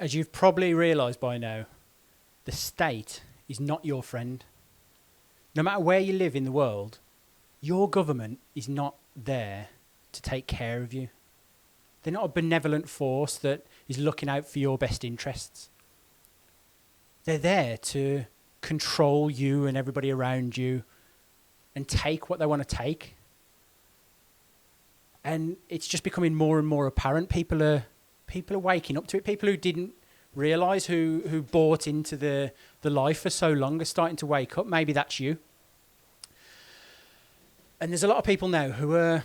as you've probably realised by now, the state is not your friend. No matter where you live in the world, your government is not there to take care of you. They're not a benevolent force that is looking out for your best interests. They're there to control you and everybody around you and take what they want to take. And it's just becoming more and more apparent. People are waking up to it. People who didn't realise, who bought into the life for so long, are starting to wake up. Maybe that's you. And there's a lot of people now who are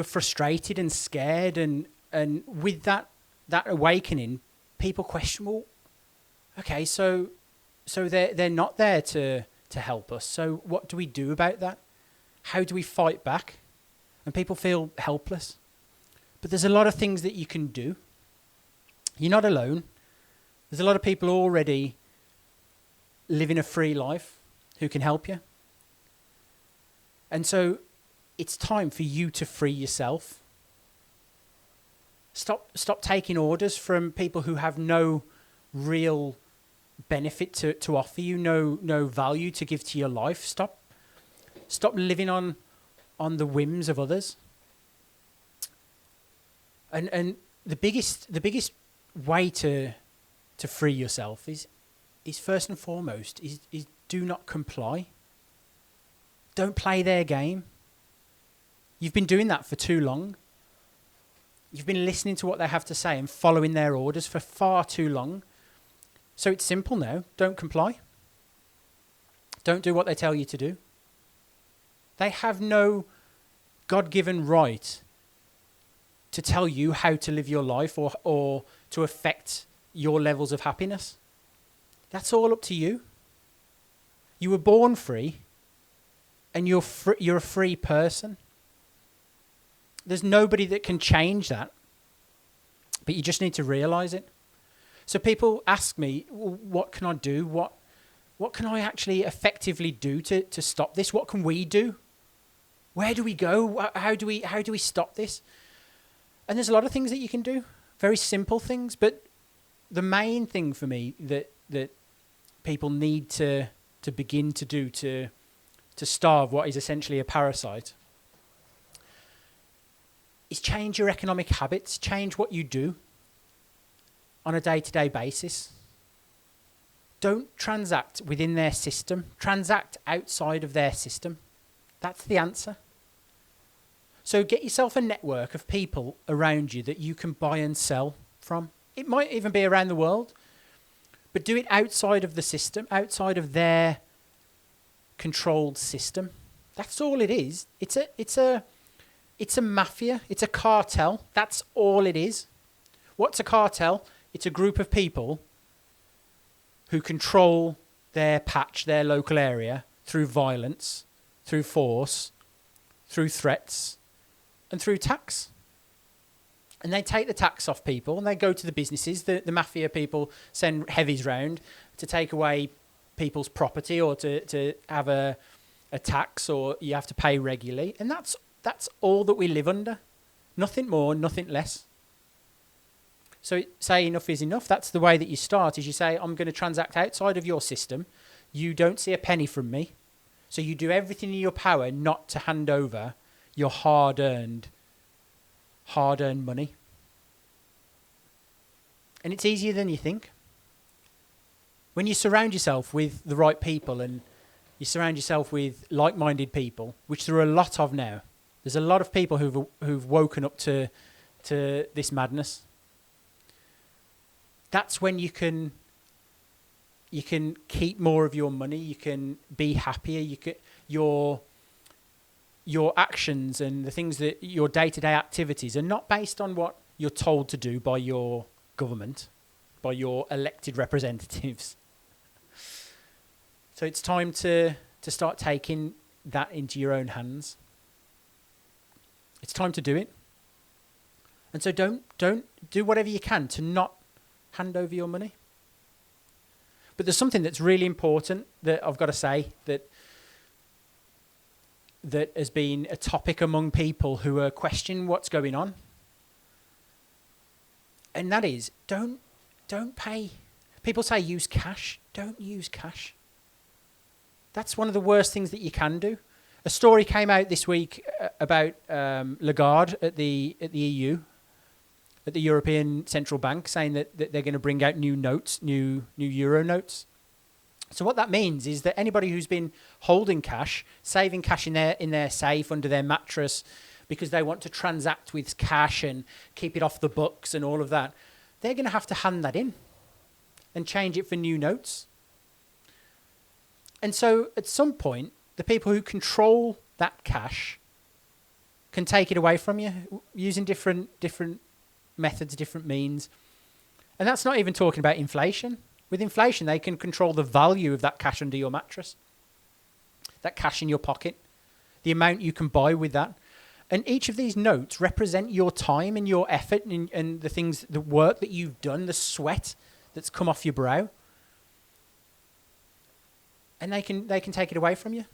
frustrated and scared, and with that awakening, people question, well, okay, so they're not there to help us. So what do we do about that? How do we fight back? And people feel helpless. But there's a lot of things that you can do. You're not alone. There's a lot of people already living a free life who can help you. And so it's time for you to free yourself. Stop taking orders from people who have no real benefit to offer you, no value to give to your life. Stop living on the whims of others. And the biggest way to free yourself is first and foremost is do not comply. Don't play their game. You've been doing that for too long. You've been listening to what they have to say and following their orders for far too long. So it's simple now. Don't comply. Don't do what they tell you to do. They have no God-given right to tell you how to live your life or to affect your levels of happiness. That's all up to you. You were born free, and you're a free person. There's nobody that can change that, but you just need to realize it. So people ask me, well, what can I do? What can I actually effectively do to stop this? What can we do? Where do we go? How do we stop this? And there's a lot of things that you can do, very simple things, but the main thing for me that people need to begin to do to starve what is essentially a parasite is change your economic habits, change what you do on a day-to-day basis. Don't transact within their system, transact outside of their system. That's the answer. So get yourself a network of people around you that you can buy and sell from. It might even be around the world, but do it outside of the system, outside of their controlled system. That's all it is. It's a mafia. It's a cartel. That's all it is. What's a cartel? It's a group of people who control their patch, their local area, through violence, through force, through threats, and through tax. And they take the tax off people, and they go to the businesses. The mafia people send heavies round to take away people's property, or to have a tax, or you have to pay regularly. And that's all that we live under. Nothing more, nothing less. So say enough is enough. That's the way that you start, is you say, I'm going to transact outside of your system. You don't see a penny from me. So you do everything in your power not to hand over your hard-earned money. And it's easier than you think. When you surround yourself with the right people and you surround yourself with like-minded people, which there are a lot of now. There's a lot of people who've woken up to this madness. That's when you can keep more of your money. You can be happier. Your actions and the things that your day-to-day activities are not based on what you're told to do by your government, by your elected representatives. So it's time to start taking that into your own hands. It's time to do it. And so don't do whatever you can to not hand over your money. But there's something that's really important that I've got to say that has been a topic among people who are questioning what's going on. And that is, don't don't pay. People say use cash. Don't use cash. That's one of the worst things that you can do. A story came out this week about Lagarde at the EU, at the European Central Bank, saying that they're going to bring out new notes, new euro notes. So what that means is that anybody who's been holding cash, saving cash in their safe under their mattress because they want to transact with cash and keep it off the books and all of that, they're going to have to hand that in and change it for new notes. And so at some point, the people who control that cash can take it away from you using different methods, different means. And that's not even talking about inflation. With inflation, they can control the value of that cash under your mattress, that cash in your pocket, the amount you can buy with that. And each of these notes represent your time and your effort and the things, the work that you've done, the sweat that's come off your brow. And they can take it away from you.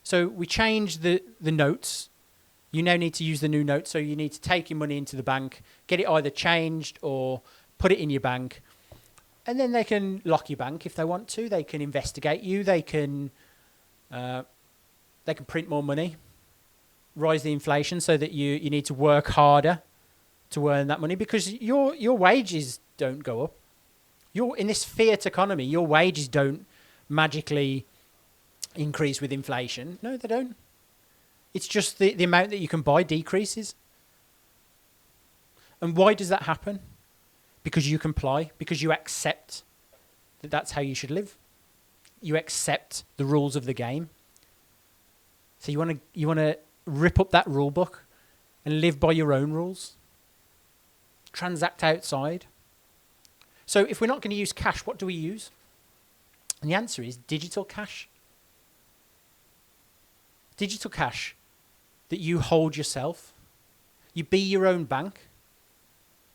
So we change the notes. You now need to use the new notes. So you need to take your money into the bank, get it either changed or put it in your bank. And then they can lock your bank if they want to. They can investigate you. They can print more money, rise the inflation so that you need to work harder to earn that money because your wages don't go up. In this fiat economy, your wages don't magically increase with inflation. No, they don't. It's just the amount that you can buy decreases. And why does that happen? Because you comply, because you accept that that's how you should live. You accept the rules of the game. So you want to rip up that rule book and live by your own rules. Transact outside. So if we're not going to use cash, what do we use? And the answer is digital cash. Digital cash that you hold yourself. You be your own bank.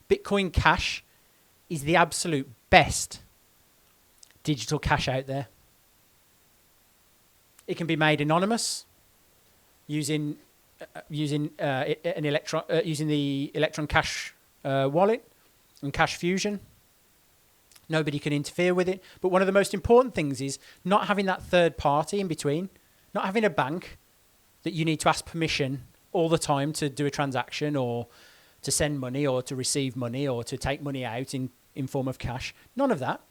Bitcoin Cash is the absolute best digital cash out there. It can be made anonymous using the Electron Cash wallet and Cash Fusion. Nobody can interfere with it. But one of the most important things is not having that third party in between, not having a bank that you need to ask permission all the time to do a transaction or to send money or to receive money or to take money out in form of cash. None of that.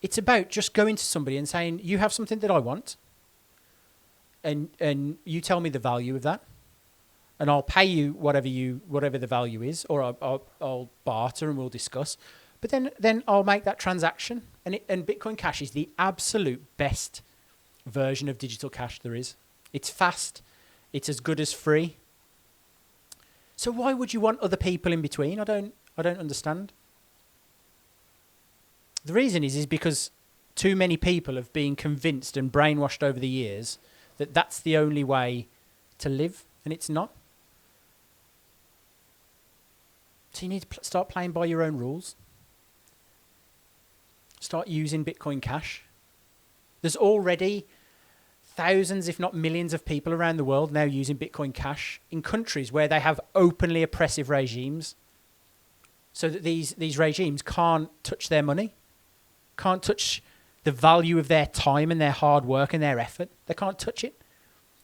It's about just going to somebody and saying, you have something that I want and you tell me the value of that and I'll pay you whatever the value is, or I'll barter and we'll discuss. But then I'll make that transaction. And Bitcoin Cash is the absolute best version of digital cash there is. It's fast. It's as good as free. So why would you want other people in between? I don't understand. The reason is because too many people have been convinced and brainwashed over the years that that's the only way to live, and it's not. So you need to start playing by your own rules. Start using Bitcoin Cash. There's already thousands, if not millions of people around the world now using Bitcoin Cash in countries where they have openly oppressive regimes so that these regimes can't touch their money, can't touch the value of their time and their hard work and their effort. They can't touch it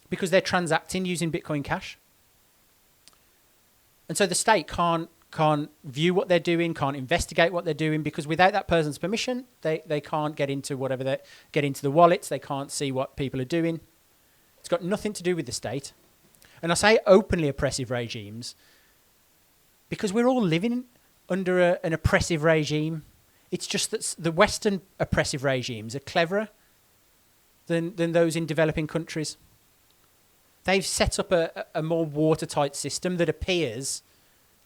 because they're transacting using Bitcoin Cash. And so the state can't view what they're doing, can't investigate what they're doing, because without that person's permission, they can't get into the wallets, they can't see what people are doing. It's got nothing to do with the state. And I say openly oppressive regimes because we're all living under an oppressive regime. It's just that the Western oppressive regimes are cleverer than those in developing countries. They've set up a more watertight system that appears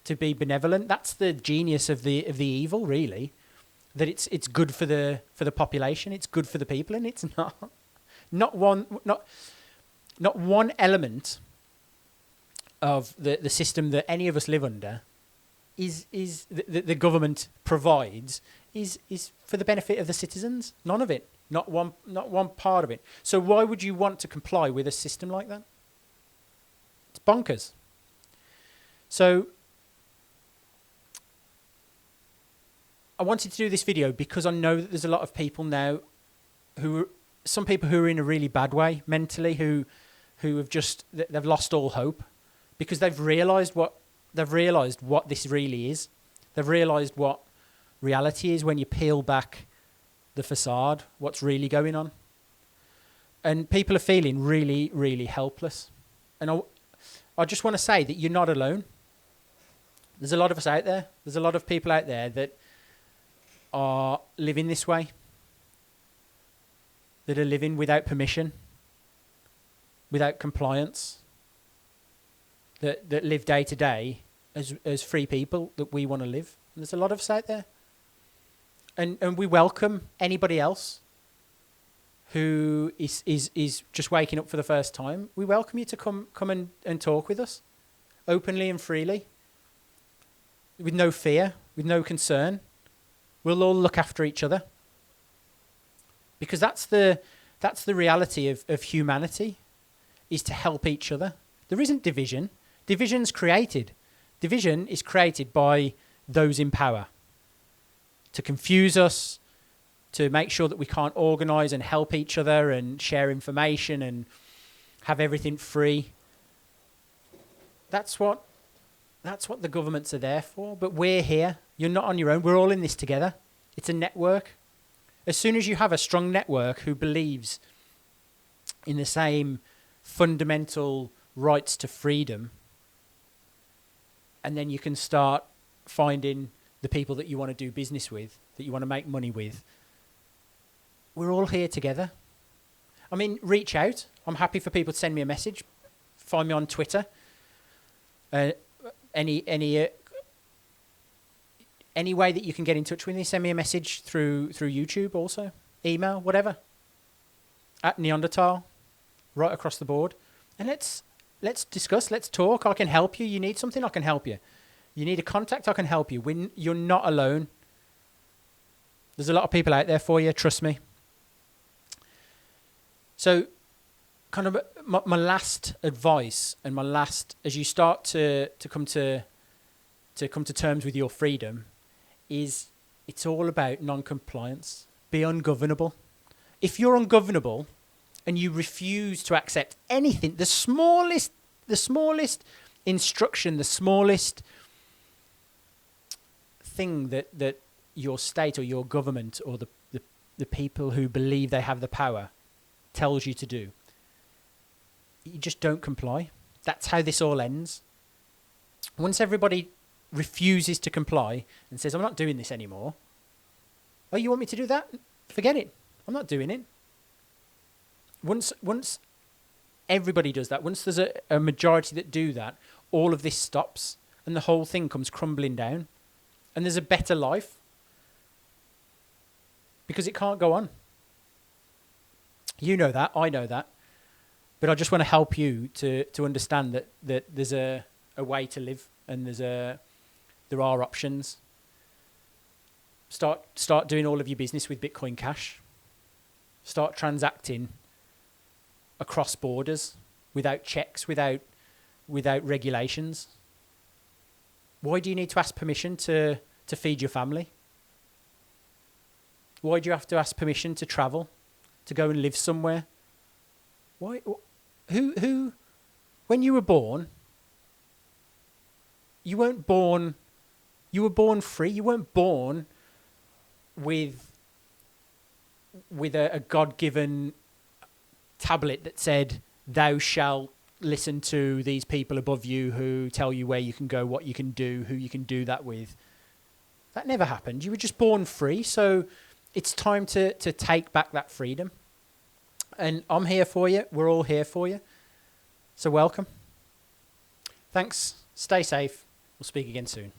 to be benevolent. That's the genius of the evil, really. That it's good for the population, it's good for the people, and it's not one element of the system that any of us live under is the government provides is for the benefit of the citizens. None of it. Not one part of it. So why would you want to comply with a system like that? It's bonkers. So I wanted to do this video because I know that there's a lot of people now some people who are in a really bad way mentally, who have they've lost all hope because they've realised what this really is. They've realised what reality is when you peel back the facade, what's really going on. And people are feeling really, really helpless. And I just want to say that you're not alone. There's a lot of us out there. There's a lot of people out there that are living this way, that are living without permission, without compliance, that live day to day as free people that we want to live. And there's a lot of us out there. And we welcome anybody else who is just waking up for the first time. We welcome you to come and talk with us openly and freely, with no fear, with no concern. We'll all look after each other. Because that's the reality of humanity, is to help each other. There isn't division. Division's created. Division is created by those in power to confuse us, to make sure that we can't organise and help each other and share information and have everything free. That's what the governments are there for. But we're here. You're not on your own. We're all in this together. It's a network. As soon as you have a strong network who believes in the same fundamental rights to freedom, and then you can start finding the people that you want to do business with, that you want to make money with. We're all here together. I mean, reach out. I'm happy for people to send me a message. Find me on Twitter. Any way that you can get in touch with me, send me a message through YouTube also. Email, whatever. At Neanderthal, right across the board. And let's discuss, let's talk. I can help you. You need something, I can help you. You need a contact, I can help you. You're not alone. There's a lot of people out there for you, trust me. So kind of my last advice and as you start to come to terms with your freedom, is it's all about non-compliance. Be ungovernable. If you're ungovernable and you refuse to accept anything, the smallest instruction, the smallest thing that your state or your government or the people who believe they have the power tells you to do, you just don't comply. That's how this all ends. Once everybody refuses to comply and says, I'm not doing this anymore. Oh, you want me to do that? Forget it. I'm not doing it. Once everybody does that, once there's a majority that do that, all of this stops and the whole thing comes crumbling down. And there's a better life. Because it can't go on. You know that, I know that. But I just want to help you to understand that there's a way to live and there are options. Start doing all of your business with Bitcoin Cash. Start transacting across borders without checks, without regulations. Why do you need to ask permission to feed your family? Why do you have to ask permission to travel, to go and live somewhere? Why? Who? When you were born, you weren't born. You were born free. You weren't born with a God-given tablet that said, "Thou shalt listen to these people above you who tell you where you can go, what you can do, who you can do that with." That never happened. You were just born free. So it's time to take back that freedom. And I'm here for you. We're all here for you. So welcome. Thanks. Stay safe. We'll speak again soon.